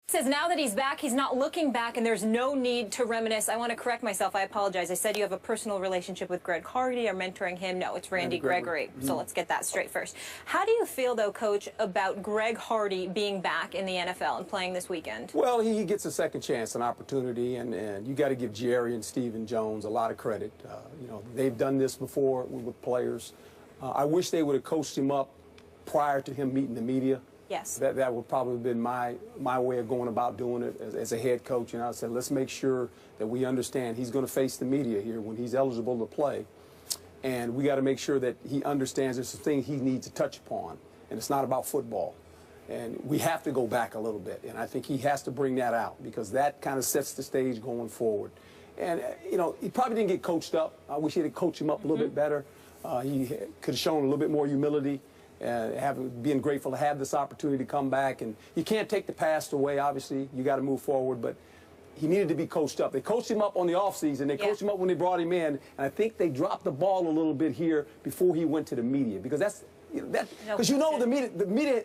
Says now that he's back, he's not looking back, and there's no need to reminisce. I want to correct myself. I apologize. I said you have a personal relationship with Greg Hardy or mentoring him. No, it's Randy Gregory. So let's get that straight first. How do you feel, though, Coach, about Greg Hardy being back in the NFL and playing this weekend? Well, he gets a second chance, an opportunity, and you got to give Jerry and Stephen Jones a lot of credit. You know, they've done this before with players. I wish they would have coached him up prior to him meeting the media. Yes. That would probably have been my way of going about doing it as a head coach. And I said, let's make sure that we understand he's going to face the media here when he's eligible to play. And we got to make sure that he understands there's some things he needs to touch upon. And it's not about football. And we have to go back a little bit. And I think he has to bring that out because that kind of sets the stage going forward. And, you know, he probably didn't get coached up. I wish he had coached him up a little bit better. He could have shown a little bit more humility. Being grateful to have this opportunity to come back. And you can't take the past away, obviously. You got to move forward. But he needed to be coached up. They coached him up on the offseason. They coached him up when they brought him in. And I think they dropped the ball a little bit here before he went to the media. Because that's, because you know the media,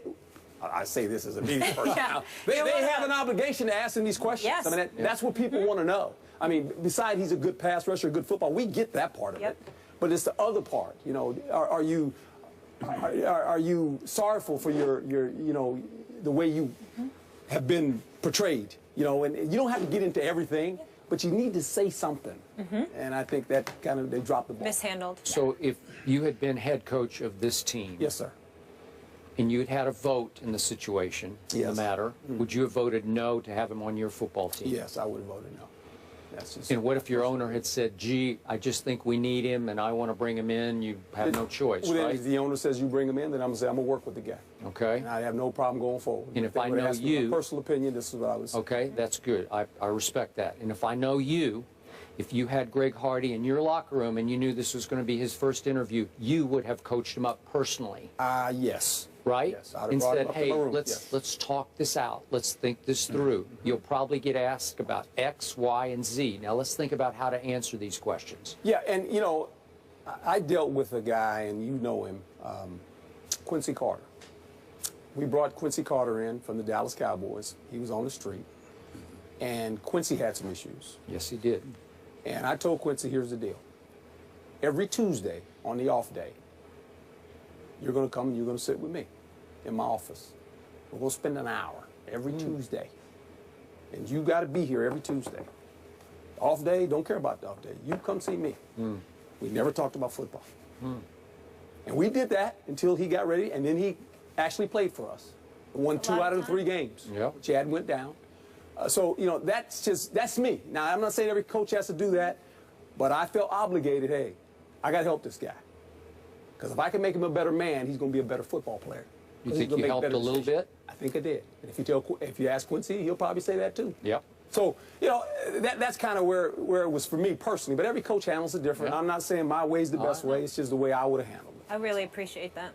I say this as a media person now. They have an obligation to ask him these questions. Yes. I mean, that's what people want to know. I mean, besides he's a good pass rusher, a good football, we get that part of it. But it's the other part. You know, are you sorrowful for your you know, the way you have been portrayed? You know, and you don't have to get into everything, but you need to say something. And I think that kind of, they dropped the ball. Mishandled. So if you had been head coach of this team. Yes, sir. And you had had a vote in the situation, in the matter, would you have voted no to have him on your football team? Yes, I would have voted no. And what if your owner had said, gee, I just think we need him and I want to bring him in? You have no choice, well, right? If the owner says you bring him in, then I'm going to say I'm going to work with the guy. Okay. And I have no problem going forward. And if I know you... my personal opinion, this is what I was... Okay, that's good. I respect that. And if I know you, if you had Greg Hardy in your locker room and you knew this was going to be his first interview, you would have coached him up personally. Yes. Right? Yes, I'd have and brought said, him up hey, to my room. let's talk this out. Let's think this through. You'll probably get asked about X, Y, and Z. Now let's think about how to answer these questions. Yeah, and you know, I dealt with a guy, and you know him, Quincy Carter. We brought Quincy Carter in from the Dallas Cowboys. He was on the street, and Quincy had some issues. Yes, he did. And I told Quincy, here's the deal. Every Tuesday on the off day, you're going to come and you're going to sit with me in my office. We're going to spend an hour every Tuesday. And you got to be here every Tuesday. Off day, don't care about the off day. You come see me. We never talked about football. And we did that until he got ready, and then he actually played for us. Won 2 out of the 3 games. Yep. Chad went down. So, you know, that's me. Now, I'm not saying every coach has to do that, but I felt obligated, hey, I got to help this guy. Because if I can make him a better man, he's going to be a better football player. You think you helped a little bit? I think I did. And if you ask Quincy, he'll probably say that too. Yep. So, you know, that's kind of where it was for me personally. But every coach handles it different. I'm not saying my way is the best way. It's just the way I would have handled it. I really appreciate that.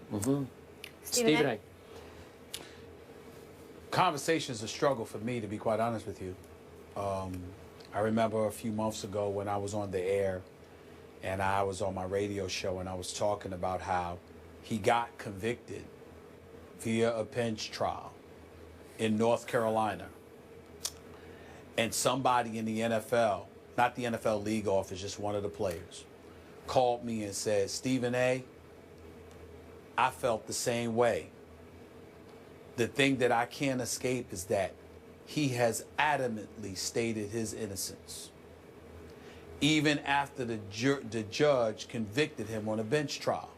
Stephen A. Conversation is a struggle for me, to be quite honest with you. I remember a few months ago when I was on the air and I was on my radio show and I was talking about how he got convicted via a bench trial in North Carolina. And somebody in the NFL, not the NFL league office, just one of the players, called me and said, Stephen A., I felt the same way. The thing that I can't escape is that he has adamantly stated his innocence. Even after the judge convicted him on a bench trial,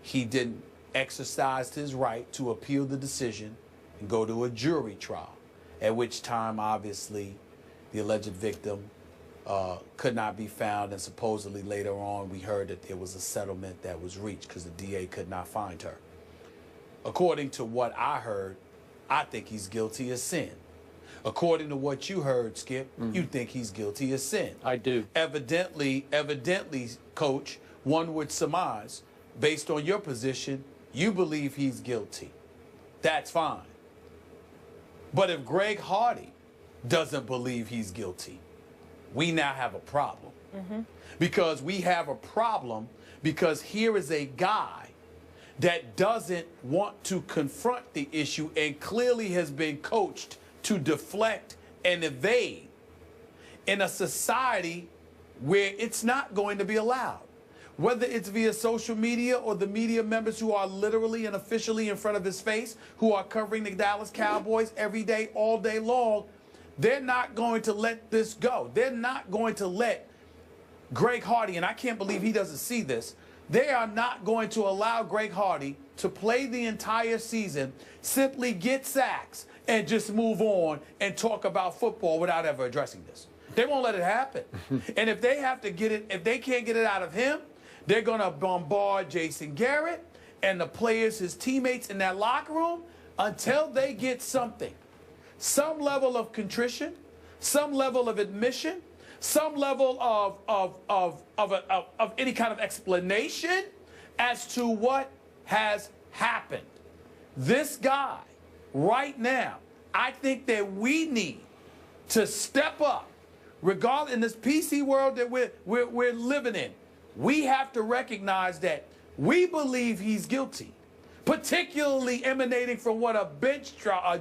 he didn't exercise his right to appeal the decision and go to a jury trial, at which time, obviously, the alleged victim could not be found, and supposedly later on we heard that there was a settlement that was reached because the DA could not find her. According to what I heard, I think he's guilty of sin. According to what you heard, Skip, you think he's guilty of sin. I do. Evidently, Coach, one would surmise, based on your position, you believe he's guilty. That's fine. But if Greg Hardy doesn't believe he's guilty, we now have a problem. Because we have a problem because here is a guy that doesn't want to confront the issue and clearly has been coached to deflect and evade in a society where it's not going to be allowed. Whether it's via social media or the media members who are literally and officially in front of his face, who are covering the Dallas Cowboys every day, all day long, they're not going to let this go. They're not going to let Greg Hardy, and I can't believe he doesn't see this, they are not going to allow Greg Hardy to play the entire season, simply get sacks, and just move on and talk about football without ever addressing this. They won't let it happen. And if they have to get it, if they can't get it out of him, they're going to bombard Jason Garrett and the players, his teammates in that locker room, until they get something. Some level of contrition, some level of admission, some level of any kind of explanation as to what has happened. This guy, right now, I think that we need to step up, regardless in this PC world that we're living in. We have to recognize that we believe he's guilty, particularly emanating from what a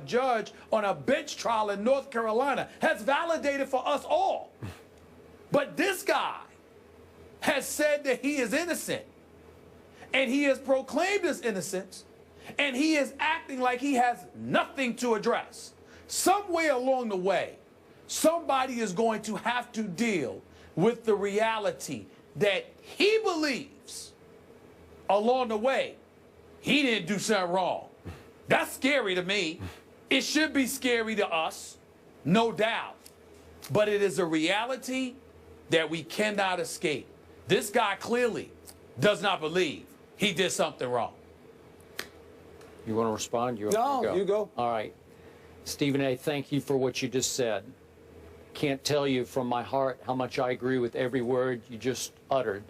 judge on a bench trial in North Carolina has validated for us all. But this guy has said that he is innocent, and he has proclaimed his innocence, and he is acting like he has nothing to address. Somewhere along the way, somebody is going to have to deal with the reality that he believes along the way he didn't do something wrong. That's scary to me. It should be scary to us, no doubt. But it is a reality that we cannot escape. This guy clearly does not believe he did something wrong. You want to respond? No, you go. All right. Stephen A., thank you for what you just said. Can't tell you from my heart how much I agree with every word you just uttered.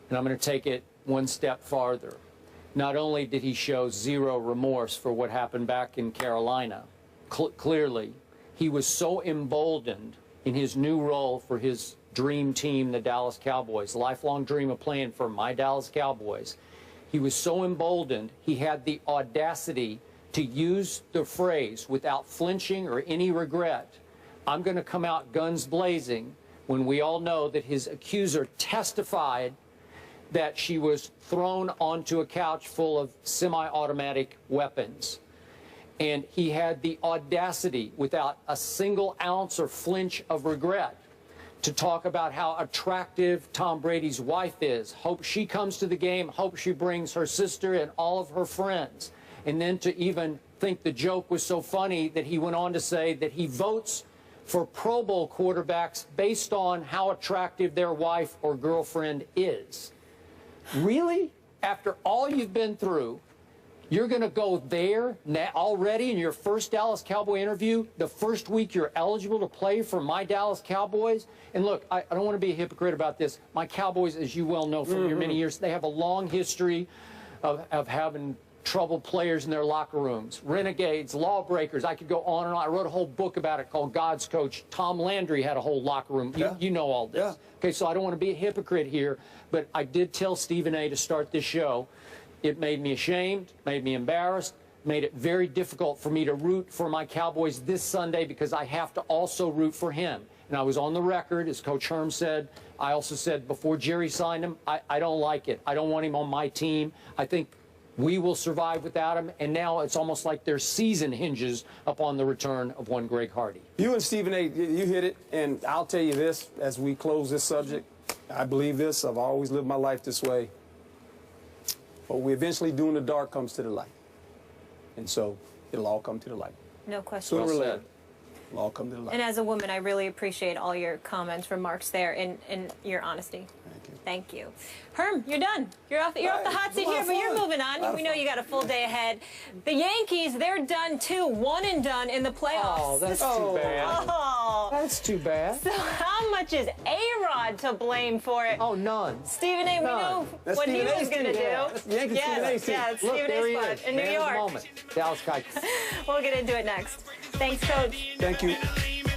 And I'm going to take it one step farther. Not only did he show zero remorse for what happened back in Carolina, clearly, he was so emboldened in his new role for his dream team, the Dallas Cowboys, lifelong dream of playing for my Dallas Cowboys. He was so emboldened, he had the audacity to use the phrase without flinching or any regret, I'm going to come out guns blazing, when we all know that his accuser testified that she was thrown onto a couch full of semi-automatic weapons. And he had the audacity, without a single ounce or flinch of regret, to talk about how attractive Tom Brady's wife is. Hope she comes to the game, hope she brings her sister and all of her friends. And then to even think the joke was so funny that he went on to say that he votes for Pro Bowl quarterbacks based on how attractive their wife or girlfriend is. Really? After all you've been through, you're going to go there already in your first Dallas Cowboy interview, the first week you're eligible to play for my Dallas Cowboys? And look, I don't want to be a hypocrite about this. My Cowboys, as you well know from your many years, they have a long history of having troubled players in their locker rooms, renegades, lawbreakers. I could go on and on. I wrote a whole book about it called God's Coach. Tom Landry had a whole locker room. You know all this. Yeah. Okay, so I don't want to be a hypocrite here, but I did tell Stephen A. to start this show. It made me ashamed, made me embarrassed, made it very difficult for me to root for my Cowboys this Sunday because I have to also root for him. And I was on the record, as Coach Herm said. I also said before Jerry signed him, I don't like it. I don't want him on my team. I think we will survive without him. And now it's almost like their season hinges upon the return of one Greg Hardy. You and Stephen A., you hit it. And I'll tell you this as we close this subject. I believe this. I've always lived my life this way. What we eventually do in the dark comes to the light. And so it'll all come to the light. No question. Sooner or later, it'll all come to the light. And as a woman, I really appreciate all your comments, remarks there, and your honesty. Thank you. Thank you. Herm, you're done. You're off the hot seat here, but you're moving on. We know you got a full day ahead. The Yankees, they're done too. One and done in the playoffs. Oh, that's too bad. Oh. That's too bad. So how much is A-Rod to blame for it? Oh, none. Stephen A., we know That's what Stephen he A's was going to team. do. That's the Yankees Stephen A's team. Yeah, it's Look, Stephen there he A's is. spot in New Man of the York. moment. Dallas Cowboys. We'll get into it next. Thanks, Coach. Thank you.